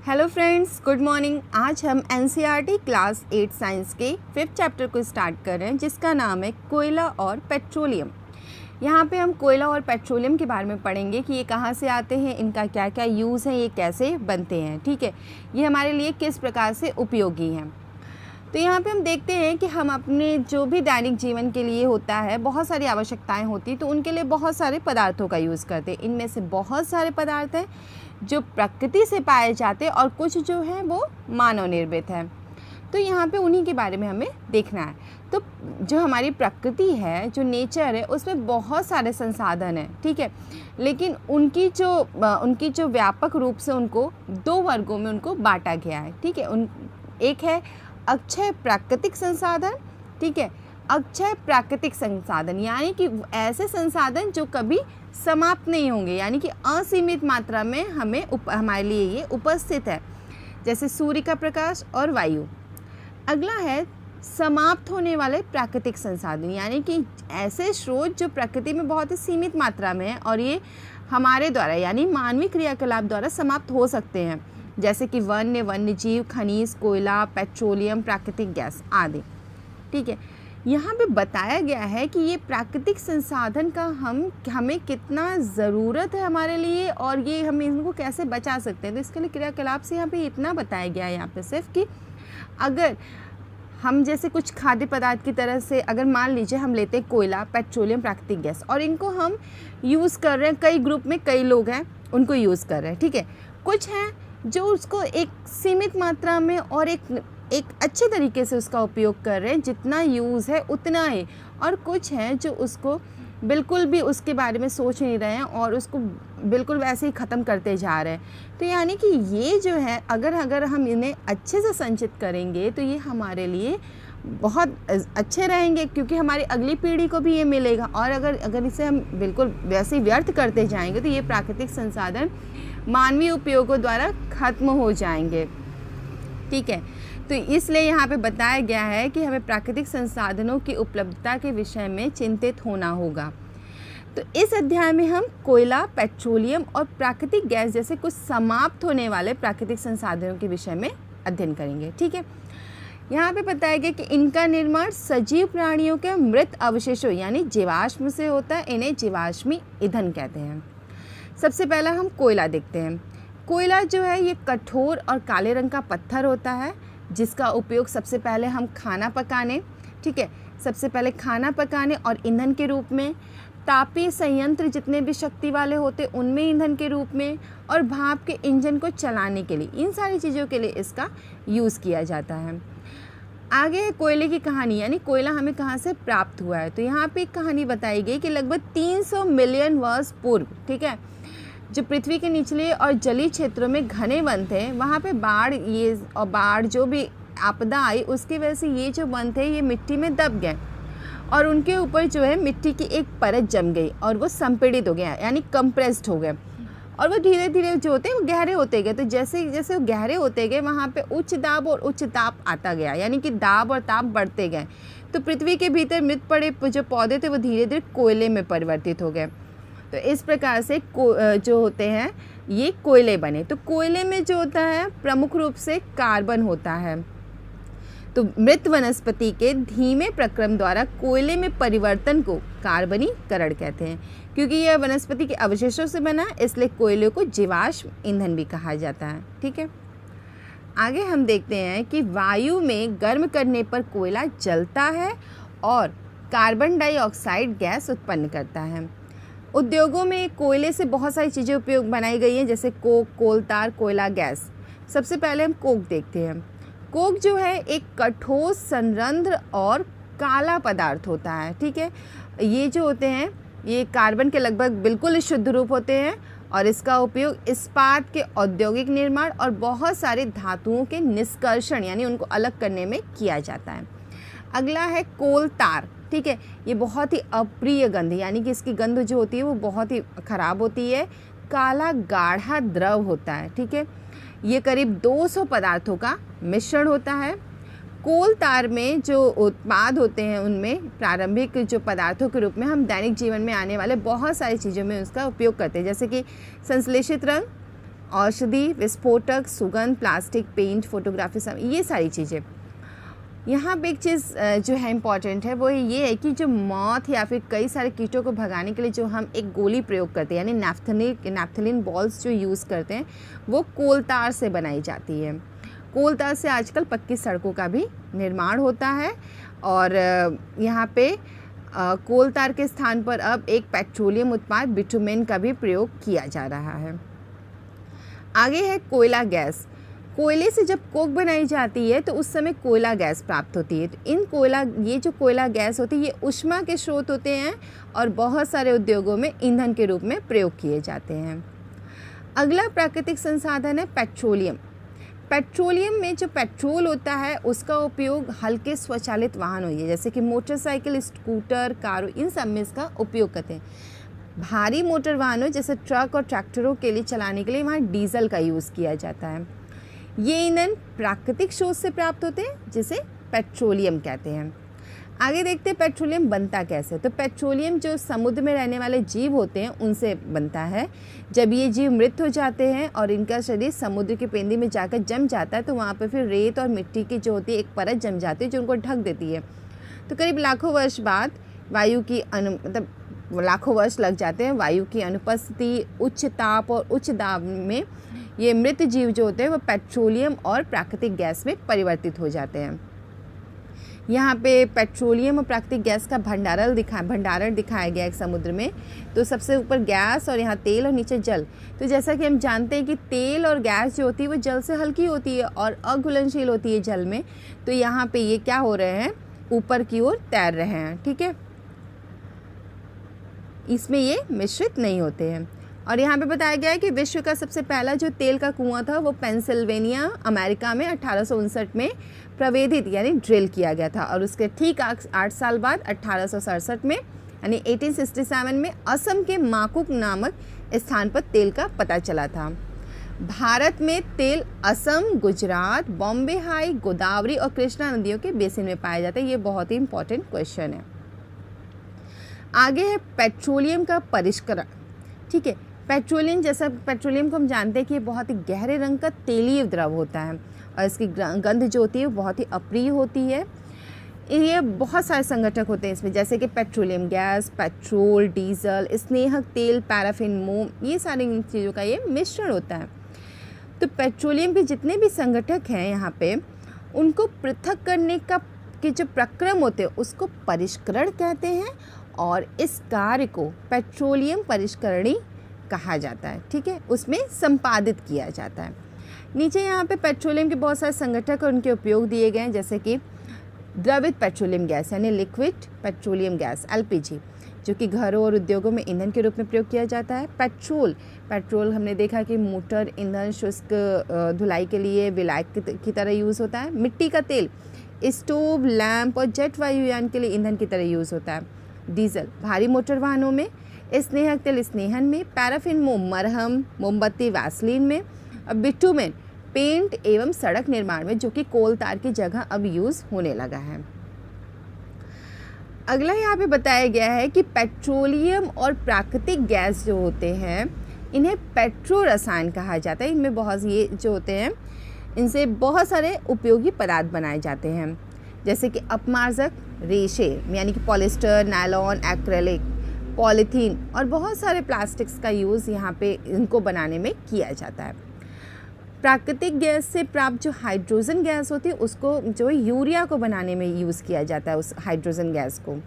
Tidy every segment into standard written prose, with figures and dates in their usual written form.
Hello friends, good morning. आज हम NCERT class 8 science के 5th चैप्टर को स्टार्ट कर रहे हैं जिसका नाम है कोयला और पेट्रोलियम। यहाँ पे हम कोयला और पेट्रोलियम के बारे में पढ़ेंगे कि ये कहाँ से आते हैं, इनका क्या क्या यूज़ है, ये कैसे बनते हैं। ठीक है, ये हमारे लिए किस प्रकार से उपयोगी हैं। तो यहाँ पे हम देखते हैं कि हम अपने जो भी दैनिक जीवन के लिए होता है, बहुत सारी आवश्यकताएं होती, तो उनके लिए बहुत सारे पदार्थों का यूज़ करते हैं। इनमें से बहुत सारे पदार्थ हैं जो प्रकृति से पाए जाते हैं और कुछ जो है वो मानव निर्मित है। तो यहाँ पे उन्हीं के बारे में हमें देखना है। तो जो हमारी प्रकृति है, जो नेचर है, उसमें बहुत सारे संसाधन हैं। ठीक है, लेकिन उनकी जो व्यापक रूप से उनको दो वर्गों में उनको बांटा गया है। ठीक है, एक है अक्षय प्राकृतिक संसाधन। ठीक है, अक्षय प्राकृतिक संसाधन यानी कि ऐसे संसाधन जो कभी समाप्त नहीं होंगे, यानी कि असीमित मात्रा में हमारे लिए ये उपस्थित है, जैसे सूर्य का प्रकाश और वायु। अगला है समाप्त होने वाले प्राकृतिक संसाधन, यानी कि ऐसे स्रोत जो प्रकृति में बहुत ही सीमित मात्रा में है और ये हमारे द्वारा यानी मानवीय क्रियाकलाप द्वारा समाप्त हो सकते हैं, जैसे कि वन्य जीव, खनिज, कोयला, पेट्रोलियम, प्राकृतिक गैस आदि। ठीक है, यहाँ पे बताया गया है कि ये प्राकृतिक संसाधन का हमें कितना ज़रूरत है हमारे लिए और ये हम इनको कैसे बचा सकते हैं। तो इसके लिए क्रियाकलाप से यहाँ पे इतना बताया गया है यहाँ पे सिर्फ कि अगर हम जैसे कुछ खाद्य पदार्थ की तरह से अगर मान लीजिए हम लेते हैं कोयला, पेट्रोलियम, प्राकृतिक गैस और इनको हम यूज़ कर रहे हैं, कई ग्रुप में कई लोग हैं उनको यूज़ कर रहे हैं। ठीक है, कुछ हैं जो उसको एक सीमित मात्रा में और एक अच्छे तरीके से उसका उपयोग कर रहे हैं, जितना यूज़ है उतना ही, और कुछ हैं जो उसको बिल्कुल भी उसके बारे में सोच नहीं रहे हैं और उसको बिल्कुल वैसे ही ख़त्म करते जा रहे हैं। तो यानी कि ये जो है अगर हम इन्हें अच्छे से संचित करेंगे तो ये हमारे लिए बहुत अच्छे रहेंगे, क्योंकि हमारी अगली पीढ़ी को भी ये मिलेगा। और अगर इसे हम बिल्कुल वैसे ही व्यर्थ करते जाएंगे तो ये प्राकृतिक संसाधन मानवीय उपयोगों द्वारा ख़त्म हो जाएंगे। ठीक है, तो इसलिए यहाँ पे बताया गया है कि हमें प्राकृतिक संसाधनों की उपलब्धता के विषय में चिंतित होना होगा। तो इस अध्याय में हम कोयला, पेट्रोलियम और प्राकृतिक गैस जैसे कुछ समाप्त होने वाले प्राकृतिक संसाधनों के विषय में अध्ययन करेंगे। ठीक है, यहाँ पे बताया गया कि इनका निर्माण सजीव प्राणियों के मृत अवशेषों यानी जीवाश्म से होता है। इन्हें जीवाश्मी ईंधन कहते हैं। सबसे पहला हम कोयला देखते हैं। कोयला जो है ये कठोर और काले रंग का पत्थर होता है, जिसका उपयोग सबसे पहले हम खाना पकाने, ठीक है, सबसे पहले खाना पकाने और ईंधन के रूप में, तापीय संयंत्र जितने भी शक्ति वाले होते उनमें ईंधन के रूप में, और भाप के इंजन को चलाने के लिए, इन सारी चीज़ों के लिए इसका यूज़ किया जाता है। आगे है कोयले की कहानी, यानी कोयला हमें कहाँ से प्राप्त हुआ है। तो यहाँ पे एक कहानी बताई गई कि लगभग 300 मिलियन वर्ष पूर्व, ठीक है, जो पृथ्वी के निचले और जलीय क्षेत्रों में घने वन थे, वहाँ पे बाढ़ जो भी आपदा आई उसकी वजह से ये जो वन थे ये मिट्टी में दब गए और उनके ऊपर जो है मिट्टी की एक परत जम गई और वो संपीड़ित हो गया, यानी कंप्रेस्ड हो गए, और वो धीरे धीरे जो होते हैं वो गहरे होते गए। तो जैसे जैसे वो गहरे होते गए वहाँ पे उच्च दाब और उच्च ताप आता गया, यानी कि दाब और ताप बढ़ते गए। तो पृथ्वी के भीतर मृत पड़े जो पौधे थे वो धीरे धीरे कोयले में परिवर्तित हो गए। तो इस प्रकार से जो होते हैं ये कोयले बने। तो कोयले में जो होता है प्रमुख रूप से कार्बन होता है। तो मृत वनस्पति के धीमे प्रक्रम द्वारा कोयले में परिवर्तन को कार्बनीकरण कहते हैं। क्योंकि यह वनस्पति के अवशेषों से बना है इसलिए कोयले को जीवाश्म ईंधन भी कहा जाता है। ठीक है, आगे हम देखते हैं कि वायु में गर्म करने पर कोयला जलता है और कार्बन डाइऑक्साइड गैस उत्पन्न करता है। उद्योगों में कोयले से बहुत सारी चीज़ें उपयोग बनाई गई हैं, जैसे कोक, कोलतार, कोयला, गैस। सबसे पहले हम कोक देखते हैं। कोक जो है एक कठोर संरंध्र और काला पदार्थ होता है। ठीक है, ये जो होते हैं ये कार्बन के लगभग बिल्कुल शुद्ध रूप होते हैं और इसका उपयोग इस्पात के औद्योगिक निर्माण और बहुत सारे धातुओं के निष्कर्षण यानी उनको अलग करने में किया जाता है। अगला है कोलतार। ठीक है, ये बहुत ही अप्रिय गंध, यानी कि इसकी गंध जो होती है वो बहुत ही ख़राब होती है। काला गाढ़ा द्रव होता है। ठीक है, ये करीब 200 पदार्थों का मिश्रण होता है। कोल तार में जो उत्पाद होते हैं उनमें प्रारंभिक जो पदार्थों के रूप में हम दैनिक जीवन में आने वाले बहुत सारी चीज़ों में उसका उपयोग करते हैं, जैसे कि संश्लेषित रंग औषधि, विस्फोटक, सुगंध, प्लास्टिक, पेंट, फोटोग्राफी, ये सारी चीज़ें। यहाँ पे एक चीज़ जो है इम्पॉर्टेंट है वो ये है कि जो मौत या फिर कई सारे कीटों को भगाने के लिए जो हम एक गोली प्रयोग करते हैं, यानी नैफ्थलीन बॉल्स जो यूज़ करते हैं, वो कोल तार से बनाई जाती है। कोल तार से आजकल पक्की सड़कों का भी निर्माण होता है और यहाँ पे कोल तार के स्थान पर अब एक पेट्रोलियम उत्पाद बिटुमेन का भी प्रयोग किया जा रहा है। आगे है कोयला गैस। कोयले से जब कोक बनाई जाती है तो उस समय कोयला गैस प्राप्त होती है। तो ये जो कोयला गैस होती है ये ऊष्मा के स्रोत होते हैं और बहुत सारे उद्योगों में ईंधन के रूप में प्रयोग किए जाते हैं। अगला प्राकृतिक संसाधन है पेट्रोलियम। पेट्रोलियम में जो पेट्रोल होता है उसका उपयोग हल्के स्वचालित वाहन होइए जैसे कि मोटरसाइकिल, स्कूटर, कारों, इन सब में इसका उपयोग करते हैं। भारी मोटर वाहनों जैसे ट्रक और ट्रैक्टरों के लिए चलाने के लिए वहाँ डीजल का यूज़ किया जाता है। ये ईंधन प्राकृतिक स्रोत से प्राप्त होते हैं जिसे पेट्रोलियम कहते हैं। आगे देखते हैं पेट्रोलियम बनता कैसे। तो पेट्रोलियम जो समुद्र में रहने वाले जीव होते हैं उनसे बनता है। जब ये जीव मृत हो जाते हैं और इनका शरीर समुद्र की पेंदी में जाकर जम जाता है तो वहाँ पर फिर रेत और मिट्टी की जो होती है एक परत जम जाती है जो उनको ढक देती है। तो करीब लाखों वर्ष बाद लाखों वर्ष लग जाते हैं। वायु की अनुपस्थिति, उच्च ताप और उच्च दाब में ये मृत जीव जो होते हैं वो पेट्रोलियम और प्राकृतिक गैस में परिवर्तित हो जाते हैं। यहाँ पे पेट्रोलियम और प्राकृतिक गैस का भंडारण दिखाया गया है समुद्र में। तो सबसे ऊपर गैस और यहाँ तेल और नीचे जल। तो जैसा कि हम जानते हैं कि तेल और गैस जो होती है वो जल से हल्की होती है और अघुलनशील होती है जल में। तो यहाँ पे ये क्या हो रहे हैं, ऊपर की ओर तैर रहे हैं। ठीक है, इसमें ये मिश्रित नहीं होते हैं। और यहाँ पे बताया गया है कि विश्व का सबसे पहला जो तेल का कुआं था वो पेंसिल्वेनिया, अमेरिका में 1859 में प्रवेदित यानी ड्रिल किया गया था। और उसके ठीक 8 साल बाद 1867 में यानी 1867 में असम के माकुक नामक स्थान पर तेल का पता चला था। भारत में तेल असम, गुजरात, बॉम्बे हाई, गोदावरी और कृष्णा नदियों के बेसिन में पाया जाता है। ये बहुत ही इंपॉर्टेंट क्वेश्चन है। आगे है पेट्रोलियम का परिष्करण। ठीक है, पेट्रोलियम को हम जानते हैं कि ये बहुत ही गहरे रंग का तेलीय द्रव होता है और इसकी गंध जो होती है वो बहुत ही अप्रिय होती है। ये बहुत सारे संघटक होते हैं इसमें जैसे कि पेट्रोलियम गैस, पेट्रोल, डीजल, स्नेहक तेल, पैराफिन, मोम, ये सारी चीज़ों का ये मिश्रण होता है। तो पेट्रोलियम के जितने भी संघटक हैं यहाँ पे उनको पृथक करने के जो प्रक्रम होते हैं उसको परिष्करण कहते हैं और इस कार्य को पेट्रोलियम परिष्करणी कहा जाता है। ठीक है, उसमें संपादित किया जाता है। नीचे यहाँ पे पेट्रोलियम के बहुत सारे संघटक और उनके उपयोग दिए गए हैं जैसे कि द्रवित पेट्रोलियम गैस यानी लिक्विड पेट्रोलियम गैस LPG जो कि घरों और उद्योगों में ईंधन के रूप में प्रयोग किया जाता है। पेट्रोल हमने देखा कि मोटर, ईंधन, शुष्क धुलाई के लिए विलायक की तरह यूज़ होता है। मिट्टी का तेल स्टोव, लैंप और जेट वायुयान के लिए ईंधन की तरह यूज़ होता है। डीजल भारी मोटर वाहनों में, स्नेहक तेल स्नेहन में, पैराफिन, मोम, मरहम, मोमबत्ती, वैसलीन में, और बिटुमेन पेंट एवं सड़क निर्माण में जो कि कोल तार की जगह अब यूज़ होने लगा है। अगला यहाँ पे बताया गया है कि पेट्रोलियम और प्राकृतिक गैस जो होते हैं इन्हें पेट्रो रसायन कहा जाता है। इनमें बहुत ये जो होते हैं इनसे बहुत सारे उपयोगी पदार्थ बनाए जाते हैं जैसे कि अपमार्जक, रेशे यानी कि पॉलिस्टर, नायलॉन, एक्रेलिक, पॉलीथीन और बहुत सारे प्लास्टिक्स का यूज़ यहाँ पे इनको बनाने में किया जाता है। प्राकृतिक गैस से प्राप्त जो हाइड्रोजन गैस होती है उसको जो यूरिया को बनाने में यूज़ किया जाता है उस हाइड्रोजन गैस को।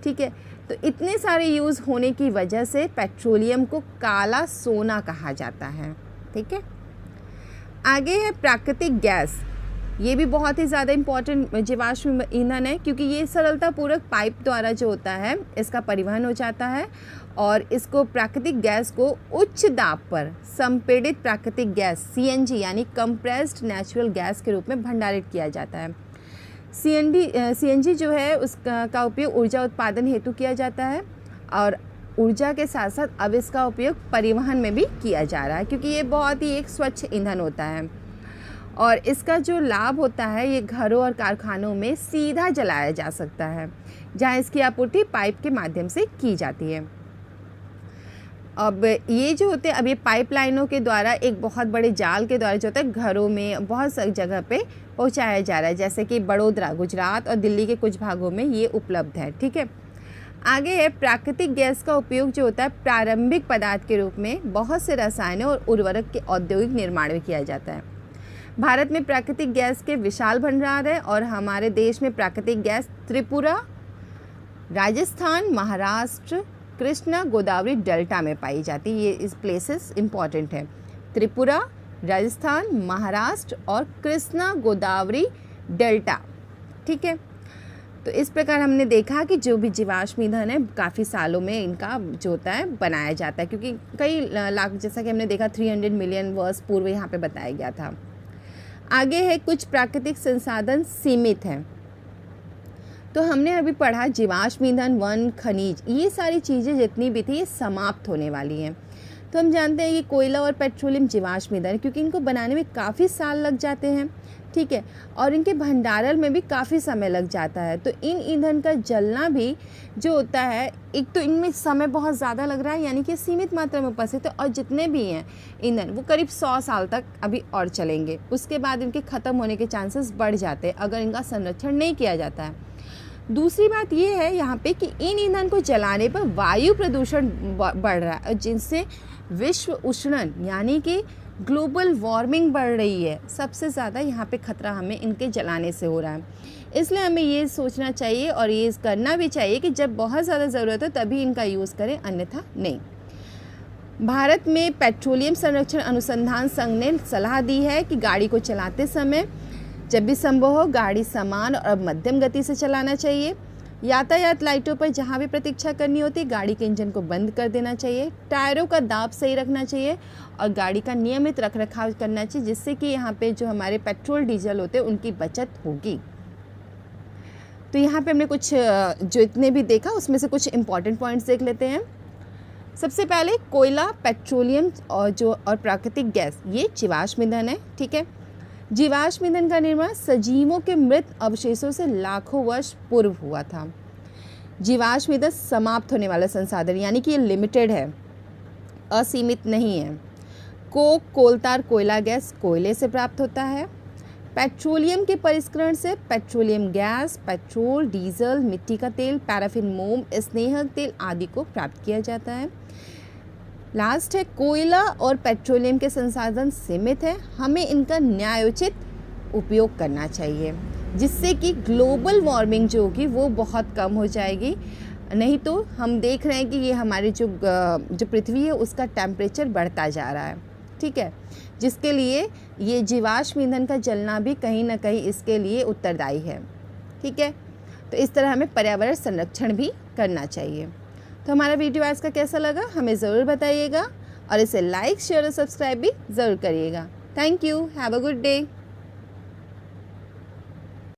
ठीक है, तो इतने सारे यूज़ होने की वजह से पेट्रोलियम को काला सोना कहा जाता है। ठीक है, आगे है प्राकृतिक गैस। ये भी बहुत ही ज़्यादा इम्पॉर्टेंट जीवाश्म ईंधन है क्योंकि ये सरलतापूर्वक पाइप द्वारा जो होता है इसका परिवहन हो जाता है और इसको प्राकृतिक गैस को उच्च दाब पर संपीड़ित प्राकृतिक गैस CNG यानी कंप्रेस्ड नेचुरल गैस के रूप में भंडारित किया जाता है। CNG जो है उसका उपयोग ऊर्जा उत्पादन हेतु किया जाता है और ऊर्जा के साथ साथ अब इसका उपयोग परिवहन में भी किया जा रहा है क्योंकि ये बहुत ही एक स्वच्छ ईंधन होता है और इसका जो लाभ होता है ये घरों और कारखानों में सीधा जलाया जा सकता है जहाँ इसकी आपूर्ति पाइप के माध्यम से की जाती है। अब ये जो होते हैं, अब ये पाइपलाइनों के द्वारा एक बहुत बड़े जाल के द्वारा जो होता है घरों में बहुत सारी जगह पे पहुंचाया जा रहा है, जैसे कि बड़ोदरा, गुजरात और दिल्ली के कुछ भागों में ये उपलब्ध है। ठीक है, आगे है प्राकृतिक गैस का उपयोग जो होता है प्रारंभिक पदार्थ के रूप में बहुत से रसायनों और उर्वरक के औद्योगिक निर्माण में किया जाता है। भारत में प्राकृतिक गैस के विशाल भंडार है और हमारे देश में प्राकृतिक गैस त्रिपुरा, राजस्थान, महाराष्ट्र, कृष्णा गोदावरी डेल्टा में पाई जाती है। ये इस प्लेसेस इंपॉर्टेंट है, त्रिपुरा, राजस्थान, महाराष्ट्र और कृष्णा गोदावरी डेल्टा। ठीक है, तो इस प्रकार हमने देखा कि जो भी जीवाश्म ईंधन है काफ़ी सालों में इनका जो होता है बनाया जाता है, क्योंकि कई लाख, जैसा कि हमने देखा 300 मिलियन वर्ष पूर्व यहाँ पे बताया गया था। आगे है कुछ प्राकृतिक संसाधन सीमित हैं। तो हमने अभी पढ़ा जीवाश्म ईंधन, वन, खनिज, ये सारी चीज़ें जितनी भी थी ये समाप्त होने वाली हैं। तो हम जानते हैं कि कोयला और पेट्रोलियम जीवाश्म ईंधन, क्योंकि इनको बनाने में काफ़ी साल लग जाते हैं। ठीक है, और इनके भंडारण में भी काफ़ी समय लग जाता है। तो इन ईंधन का जलना भी जो होता है, एक तो इनमें समय बहुत ज़्यादा लग रहा है, यानी कि सीमित मात्रा में उपस्थित है, और जितने भी हैं ईंधन वो करीब 100 साल तक अभी और चलेंगे। उसके बाद इनके ख़त्म होने के चांसेस बढ़ जाते हैं अगर इनका संरक्षण नहीं किया जाता है। दूसरी बात ये है यहाँ पे कि इन ईंधन को जलाने पर वायु प्रदूषण बढ़ रहा है, जिनसे विश्व उष्णन यानी कि ग्लोबल वार्मिंग बढ़ रही है। सबसे ज़्यादा यहाँ पे खतरा हमें इनके जलाने से हो रहा है। इसलिए हमें ये सोचना चाहिए और ये करना भी चाहिए कि जब बहुत ज़्यादा ज़रूरत हो तभी इनका यूज़ करें, अन्यथा नहीं। भारत में पेट्रोलियम संरक्षण अनुसंधान संघ ने सलाह दी है कि गाड़ी को चलाते समय जब भी संभव हो गाड़ी समान और मध्यम गति से चलाना चाहिए। यातायात लाइटों पर जहाँ भी प्रतीक्षा करनी होती है गाड़ी के इंजन को बंद कर देना चाहिए। टायरों का दाब सही रखना चाहिए और गाड़ी का नियमित रखरखाव करना चाहिए, जिससे कि यहाँ पे जो हमारे पेट्रोल डीजल होते हैं उनकी बचत होगी। तो यहाँ पे हमने कुछ जो इतने भी देखा उसमें से कुछ इंपॉर्टेंट पॉइंट्स देख लेते हैं। सबसे पहले कोयला, पेट्रोलियम और प्राकृतिक गैस ये जीवाश्म ईंधन है। ठीक है, जीवाश्म ईंधन का निर्माण सजीवों के मृत अवशेषों से लाखों वर्ष पूर्व हुआ था। जीवाश्म ईंधन समाप्त होने वाला संसाधन, यानी कि ये लिमिटेड है, असीमित नहीं है। कोक, कोलतार, कोयला गैस कोयले से प्राप्त होता है। पेट्रोलियम के परिष्करण से पेट्रोलियम गैस, पेट्रोल, डीजल, मिट्टी का तेल, पैराफिन, मोम, स्नेहक तेल आदि को प्राप्त किया जाता है। लास्ट है कोयला और पेट्रोलियम के संसाधन सीमित है, हमें इनका न्यायोचित उपयोग करना चाहिए, जिससे कि ग्लोबल वार्मिंग जो होगी वो बहुत कम हो जाएगी। नहीं तो हम देख रहे हैं कि ये हमारी जो पृथ्वी है उसका टेम्परेचर बढ़ता जा रहा है। ठीक है, जिसके लिए ये जीवाश्म ईंधन का जलना भी कहीं ना कहीं इसके लिए उत्तरदायी है। ठीक है, तो इस तरह हमें पर्यावरण संरक्षण भी करना चाहिए। तो हमारा वीडियो आज का कैसा लगा हमें ज़रूर बताइएगा और इसे लाइक, शेयर और सब्सक्राइब भी ज़रूर करिएगा। Thank you, have a good day.